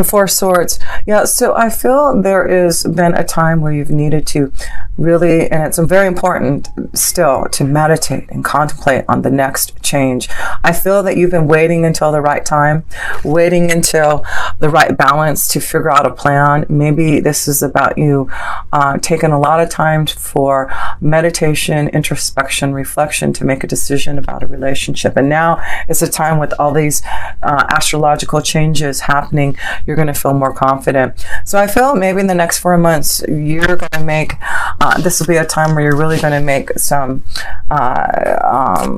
The Four of Swords. Yeah, so I feel there has been a time where you've needed to really, and it's very important still, to meditate and contemplate on the next change. I feel that you've been waiting until the right time, waiting until the right balance to figure out a plan. Maybe this is about you taking a lot of time for meditation, introspection, reflection to make a decision about a relationship. And now it's a time with all these astrological changes happening, you're going to feel more confident. So I feel maybe in the next 4 months, you're going to make, this will be a time where you're really going to make some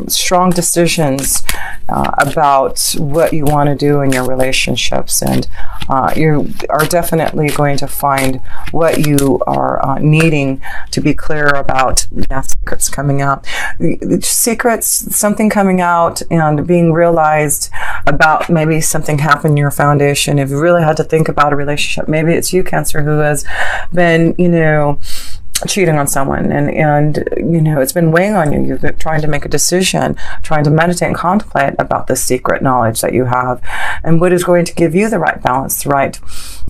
strong decisions about what you want to do in your relationships. And you are definitely going to find what you are needing to be clear about. Yeah, secrets coming out. Secrets, something coming out and being realized about maybe something happened in your foundation. If you really had to think about a relationship, maybe it's you, Cancer, who has been, cheating on someone and it's been weighing on you. You've been trying to make a decision, trying to meditate and contemplate about the secret knowledge that you have and what is going to give you the right balance, the right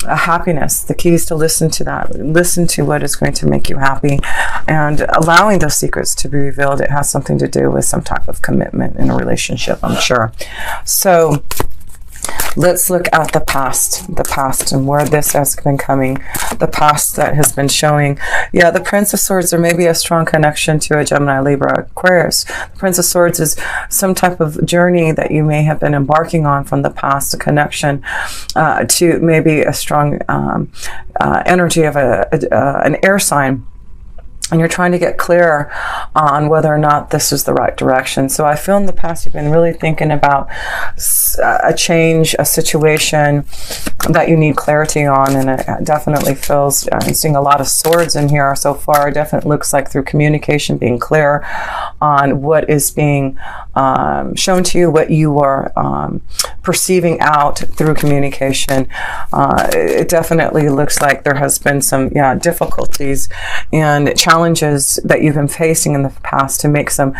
happiness. The key is to listen to that, listen to what is going to make you happy, and allowing those secrets to be revealed. It has something to do with some type of commitment in a relationship, I'm sure. So let's look at the past and where this has been coming, the past that has been showing. Yeah, the Prince of Swords, there may be a strong connection to a Gemini, Libra, Aquarius. The Prince of Swords is some type of journey that you may have been embarking on from the past, a connection to maybe a strong energy of an air sign. And you're trying to get clear on whether or not this is the right direction. So I feel in the past you've been really thinking about a change, a situation that you need clarity on, and it definitely feels, I'm seeing a lot of swords in here so far. It definitely looks like through communication, being clear on what is being shown to you, what you are perceiving out through communication. It definitely looks like there has been some difficulties and challenges that you've been facing in the past to make some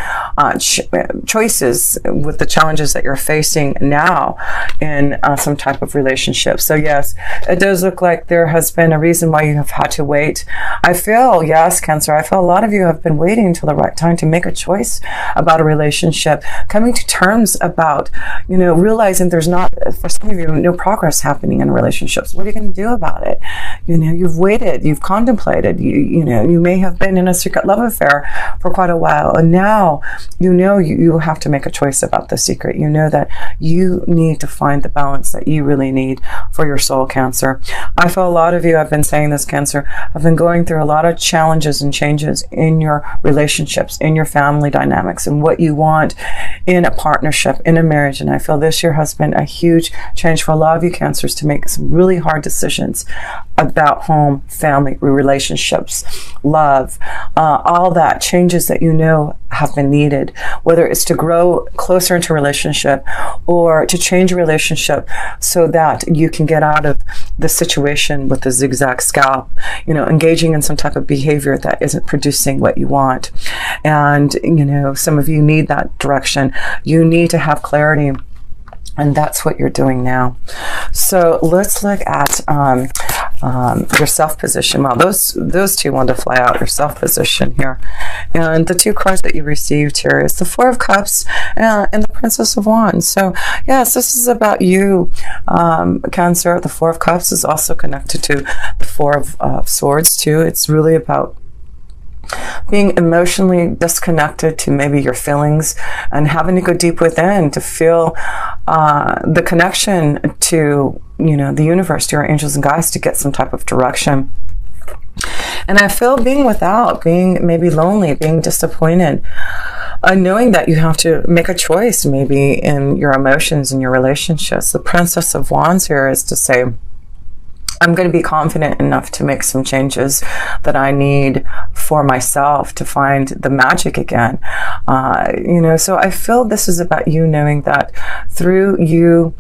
choices with the challenges that you're facing now in some type of relationship. So yes, it does look like there has been a reason why you have had to wait. I feel, yes, Cancer, I feel a lot of you have been waiting until the right time to make a choice about a relationship, coming to terms about, realizing there's not, for some of you, no progress happening in relationships. What are you going to do about it? You've waited, you've contemplated, you may have been in a secret love affair for quite a while, and now you have to make a choice about the secret. You know that you need to find the balance that you really need for your soul, Cancer. I feel a lot of you, I've been saying this, Cancer, have been going through a lot of challenges and changes in your relationships, in your family dynamics, and what you want in a partnership, in a marriage. And I feel this year has been a huge change for a lot of you, Cancers, to make some really hard decisions about home, family, relationships, love, all that changes that have been needed, whether it's to grow closer into a relationship or to change a relationship so that you can get out of the situation with the zigzag scalp, engaging in some type of behavior that isn't producing what you want. And, some of you need that direction. You need to have clarity. And that's what you're doing now. So let's look at your self position. Well, those two want to fly out, your self position here. And the two cards that you received here is the Four of Cups and the Princess of Wands. So yes, this is about you, Cancer. The Four of Cups is also connected to the Four of Swords too. It's really about being emotionally disconnected to maybe your feelings and having to go deep within to feel the connection to the universe, to your angels and guides, to get some type of direction. And I feel being without, being maybe lonely, being disappointed, knowing that you have to make a choice maybe in your emotions and your relationships. The Princess of Wands here is to say, I'm going to be confident enough to make some changes that I need for myself to find the magic again. So I feel this is about you knowing that through you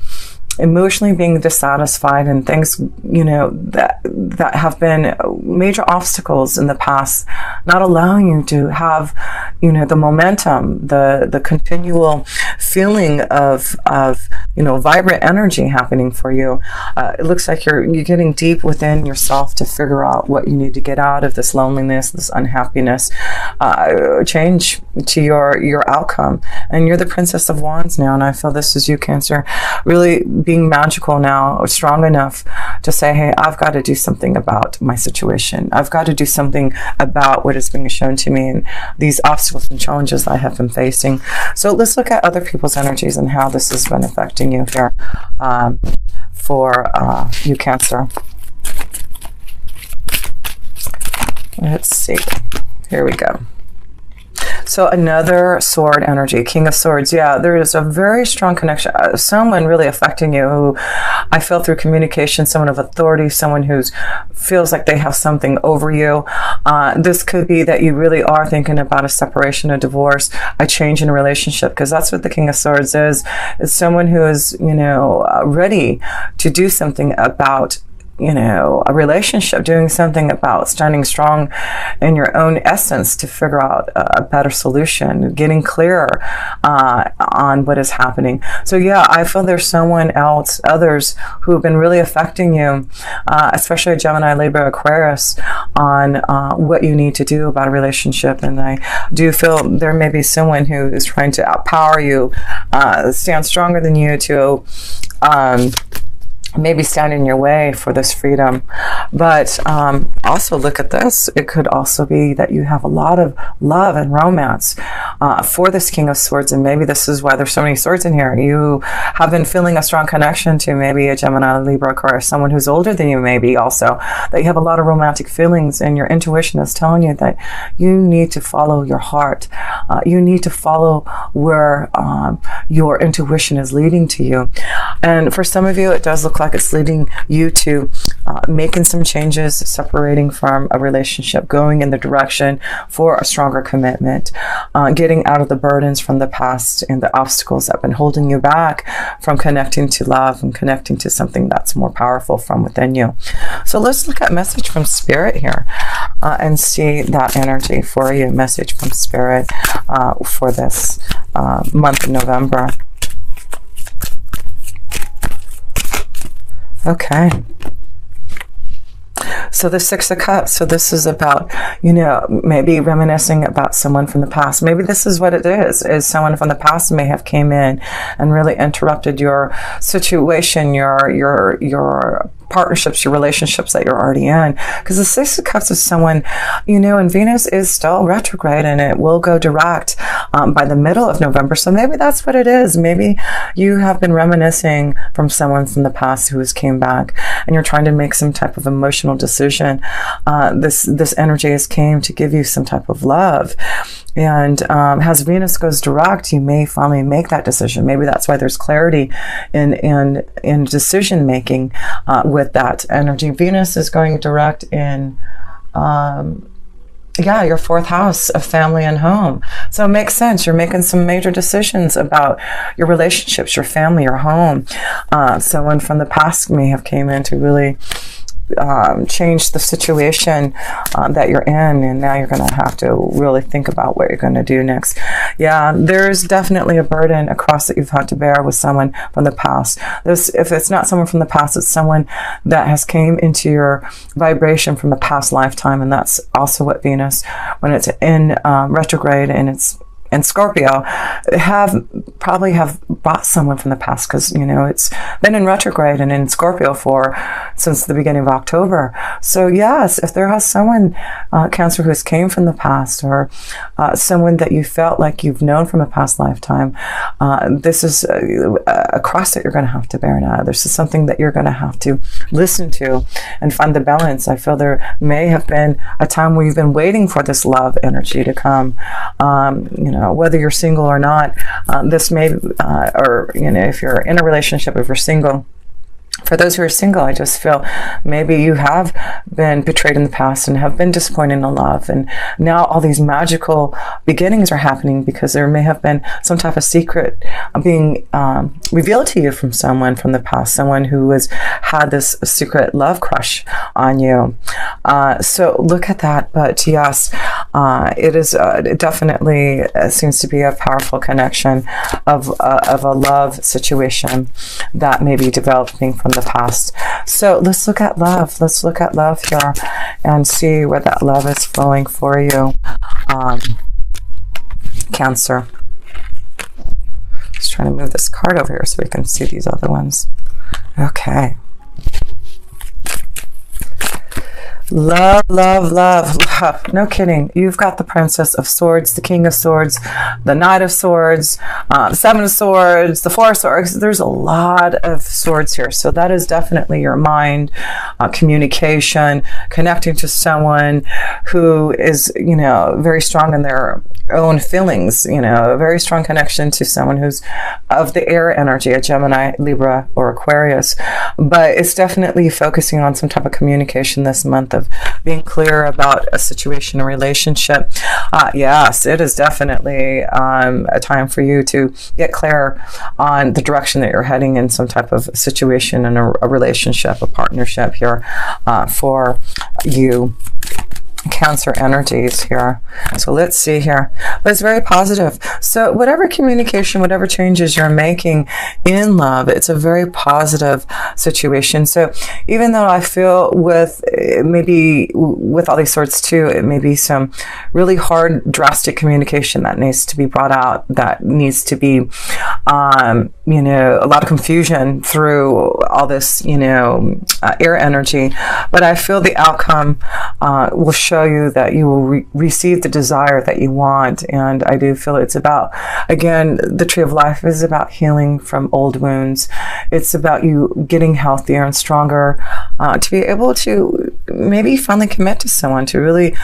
emotionally being dissatisfied and things, that have been major obstacles in the past, not allowing you to have, the momentum, the continual feeling of vibrant energy happening for you. It looks like you're getting deep within yourself to figure out what you need to get out of this loneliness, this unhappiness, change to your outcome. And you're the Princess of Wands now, and I feel this is you, Cancer, really being magical now, or strong enough to say, hey, I've got to do something about my situation. I've got to do something about what is being shown to me and these obstacles and challenges I have been facing. So let's look at other people's energies and how this has been affecting you here, for you, Cancer. Let's see. Here we go. So another sword energy, King of Swords. Yeah, there is a very strong connection. Someone really affecting you who I feel through communication, someone of authority, someone who feels like they have something over you. This could be that you really are thinking about a separation, a divorce, a change in a relationship, because that's what the King of Swords is. It's someone who is, ready to do something about a relationship, doing something about standing strong in your own essence to figure out a better solution, getting clearer on what is happening. So yeah, I feel there's others who have been really affecting you, especially Gemini, Libra, Aquarius, on what you need to do about a relationship. And I do feel there may be someone who is trying to outpower you, stand stronger than you to maybe stand in your way for this freedom. But also look at this. It could also be that you have a lot of love and romance for this King of Swords, and maybe this is why there's so many swords in here. You have been feeling a strong connection to maybe a Gemini, Libra, Aquarius, someone who's older than you, maybe also, that you have a lot of romantic feelings, and your intuition is telling you that you need to follow your heart. You need to follow where your intuition is leading to you. And for some of you, it does look like it's leading you to making some changes, separating from a relationship, going in the direction for a stronger commitment, getting out of the burdens from the past and the obstacles that have been holding you back from connecting to love and connecting to something that's more powerful from within you. So let's look at message from Spirit here and see that energy for you, message from Spirit for this month of November. Okay. So the Six of Cups. So this is about, maybe reminiscing about someone from the past. Maybe this is what it is someone from the past may have came in and really interrupted your situation, your partnerships, your relationships that you're already in. Because the Six of Cups is someone, and Venus is still retrograde and it will go direct by the middle of November. So maybe that's what it is. Maybe you have been reminiscing from someone from the past who has came back and you're trying to make some type of emotional decision. This energy has came to give you some type of love. And as Venus goes direct, you may finally make that decision. Maybe that's why there's clarity in decision making with that energy. Venus is going direct in your fourth house of family and home. So it makes sense. You're making some major decisions about your relationships, your family, your home. Someone from the past may have came in to really change the situation that you're in, and now you're going to have to really think about what you're going to do next. Yeah, there's definitely a burden, a cross that you've had to bear with someone from the past. If it's not someone from the past, it's someone that has came into your vibration from a past lifetime, and that's also what Venus, when it's in retrograde and it's in Scorpio, probably have brought someone from the past, because it's been in retrograde and in Scorpio since the beginning of October. So yes, if there has someone, Cancer, who has came from the past, or someone that you felt like you've known from a past lifetime, this is a cross that you're going to have to bear now. This is something that you're going to have to listen to and find the balance. I feel there may have been a time where you've been waiting for this love energy to come. Whether you're single or not, this may, or if you're in a relationship, if you're single, For those who are single, I just feel maybe you have been betrayed in the past and have been disappointed in love. And now all these magical beginnings are happening because there may have been some type of secret being revealed to you from someone from the past, someone who has had this secret love crush on you. So look at that. But yes, it is it definitely seems to be a powerful connection of a love situation that may be developing from the past. So let's look at love. Let's look at love here and see where that love is flowing for you. Cancer. Just trying to move this card over here so we can see these other ones. Okay. Love, love, love, love. No kidding. You've got the Princess of Swords, the King of Swords, the Knight of Swords, the Seven of Swords, the Four of Swords. There's a lot of swords here. So that is definitely your mind, communication, connecting to someone who is, you know, very strong in their own feelings, you know, a very strong connection to someone who's of the air energy, a Gemini, Libra, or Aquarius. But it's definitely focusing on some type of communication this month of being clear about a situation, a relationship. Yes, it is definitely a time for you to get clear on the direction that you're heading in some type of situation and a relationship, a partnership here for you. Cancer energies here. So let's see here. But it's very positive. So whatever communication, whatever changes you're making in love, it's a very positive situation. So even though I feel with maybe with all these swords too, it may be some really hard, drastic communication that needs to be brought out, that needs to be, you know, a lot of confusion through all this, you know, air energy. But I feel the outcome will show you that you will receive the desire that you want. And I do feel it's about, again, the Tree of Life is about healing from old wounds. It's about you getting healthier and stronger to be able to maybe finally commit to someone, to really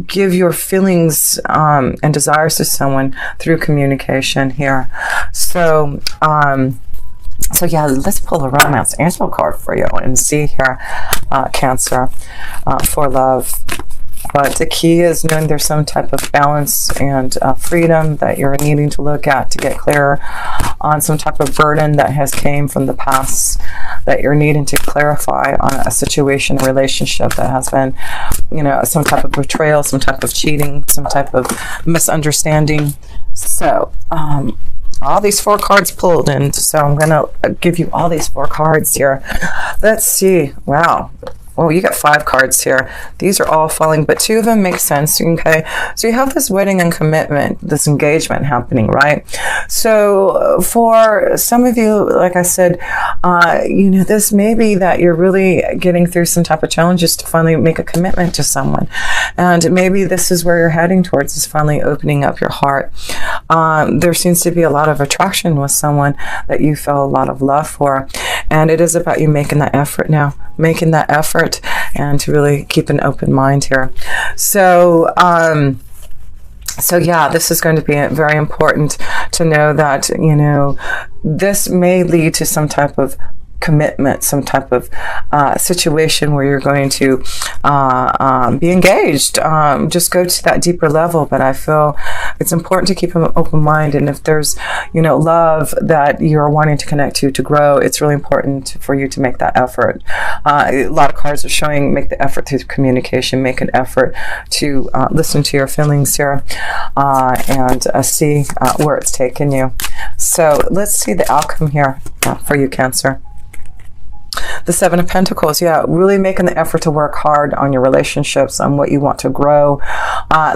give your feelings and desires to someone through communication here. So so yeah, let's pull a romance angel card for you and see here, Cancer, for love. But the key is knowing there's some type of balance and freedom that you're needing to look at to get clear on some type of burden that has came from the past that you're needing to clarify on a situation, a relationship that has been, you know, some type of betrayal, some type of cheating, some type of misunderstanding. So, all these 4 cards pulled, and so I'm going to give you all these 4 cards here. Let's see. Wow. Oh, you got 5 cards here. These are all falling, but 2 of them make sense. Okay, so you have this wedding and commitment, this engagement happening, right? So for some of you, like I said, you know, this may be that you're really getting through some type of challenges to finally make a commitment to someone, and maybe this is where you're heading towards, is finally opening up your heart. There seems to be a lot of attraction with someone that you feel a lot of love for, and it is about you making that effort now, making that effort and to really keep an open mind here. So so yeah, this is going to be very important to know that, you know, this may lead to some type of commitment, some type of situation where you're going to be engaged. Just go to that deeper level. But I feel it's important to keep an open mind. And if there's, you know, love that you're wanting to connect to grow, it's really important for you to make that effort. A lot of cards are showing make the effort through communication, make an effort to listen to your feelings here and see where it's taken you. So let's see the outcome here for you, Cancer. The Seven of Pentacles, yeah, really making the effort to work hard on your relationships, on what you want to grow.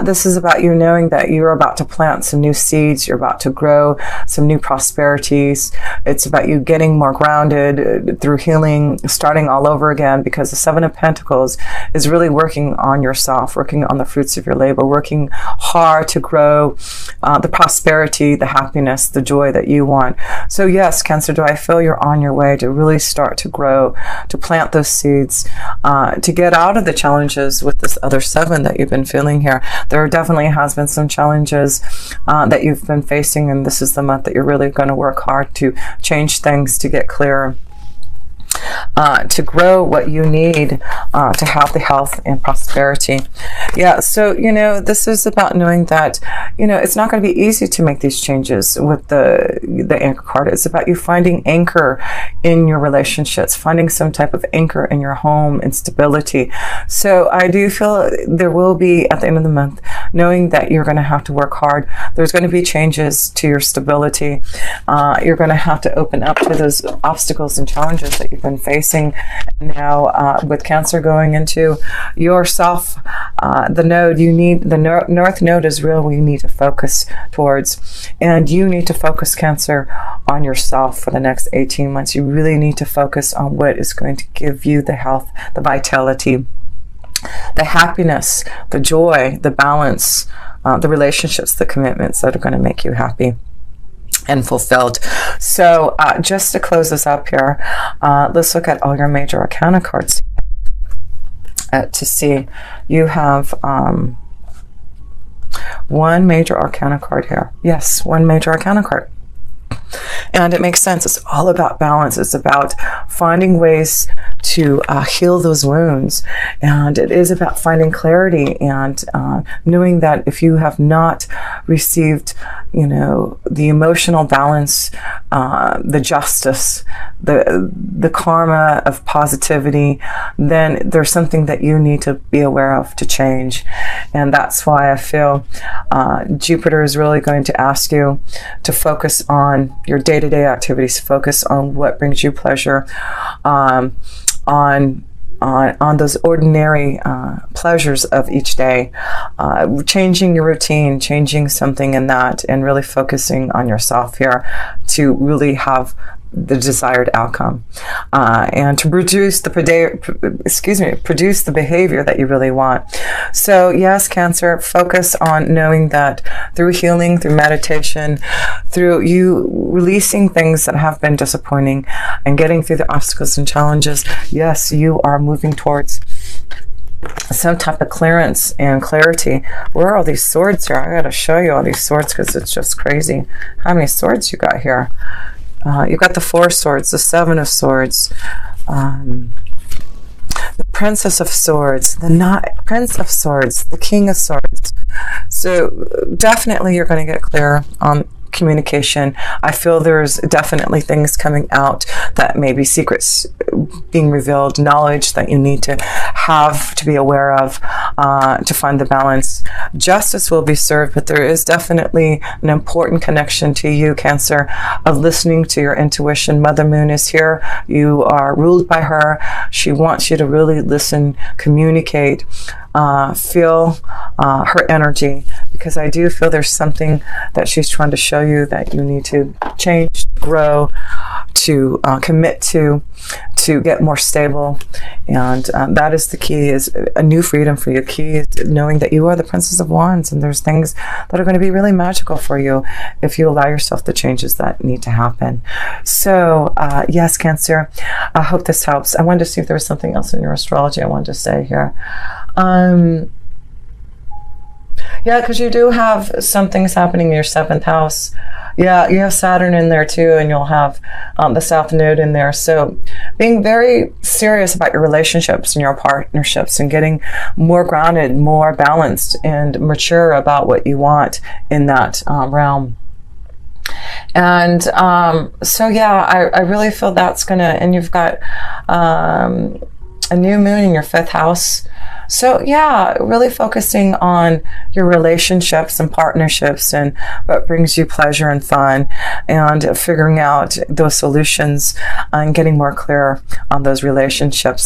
This is about you knowing that you're about to plant some new seeds, you're about to grow some new prosperities. It's about you getting more grounded through healing, starting all over again, because the Seven of Pentacles is really working on yourself, working on the fruits of your labor, working hard to grow the prosperity, the happiness, the joy that you want. So yes, Cancer, do I feel you're on your way to really start to grow, to plant those seeds, to get out of the challenges with this other 7 that you've been feeling here. There definitely has been some challenges that you've been facing, and this is the month that you're really going to work hard to change things, to get clearer. to grow what you need to have the health and prosperity. Yeah, so, this is about knowing that, it's not going to be easy to make these changes with the anchor card. It's about you finding anchor in your relationships, finding some type of anchor in your home and stability. So I do feel there will be, at the end of the month, knowing that you're going to have to work hard. There's going to be changes to your stability. You're going to have to open up to those obstacles and challenges that you've been facing. Now, with Cancer going into yourself, the node you need, the north node is real. We need to focus towards, and you need to focus, Cancer, on yourself for the next 18 months. You really need to focus on what is going to give you the health, the vitality, the happiness, the joy, the balance, the relationships, the commitments that are going to make you happy and fulfilled. So just to close this up here, let's look at all your major arcana cards to see. You have one major arcana card here. Yes, one major arcana card. And it makes sense. It's all about balance. It's about finding ways to heal those wounds. And it is about finding clarity and knowing that if you have not received, the emotional balance, the justice, the karma of positivity, then there's something that you need to be aware of to change. And that's why I feel Jupiter is really going to ask you to focus on your day-to-day activities, focus on what brings you pleasure, on those ordinary pleasures of each day, changing your routine, changing something in that, and really focusing on yourself here to really have the desired outcome, and to produce the behavior that you really want. So yes, Cancer, focus on knowing that through healing, through meditation, through you releasing things that have been disappointing and getting through the obstacles and challenges, yes, you are moving towards some type of clearance and clarity. Where are all these swords here? I gotta show you all these swords because it's just crazy how many swords you got here. You've got the Four of Swords, the Seven of Swords, the Princess of Swords, the Prince of Swords, the King of Swords. So definitely you're going to get clear on communication. I feel there's definitely things coming out that may be secrets being revealed, knowledge that you need to have to be aware of to find the balance. Justice will be served, but there is definitely an important connection to you, Cancer, of listening to your intuition. Mother Moon is here. You are ruled by her. She wants you to really listen, communicate, feel her energy, because I do feel there's something that she's trying to show you that you need to change, grow, to commit to get more stable. And that is the key, is a new freedom for you. Key is knowing that you are the Princess of Wands, and there's things that are going to be really magical for you if you allow yourself the changes that need to happen. So yes, Cancer, I hope this helps. I wanted to see if there was something else in your astrology I wanted to say here. Yeah, because you do have some things happening in your 7th house. Yeah, you have Saturn in there too, and you'll have the South Node in there. So being very serious about your relationships and your partnerships and getting more grounded, more balanced, and mature about what you want in that realm. And so yeah, I really feel that's gonna, and you've got a new moon in your 5th house. So yeah, really focusing on your relationships and partnerships and what brings you pleasure and fun, and figuring out those solutions and getting more clear on those relationships.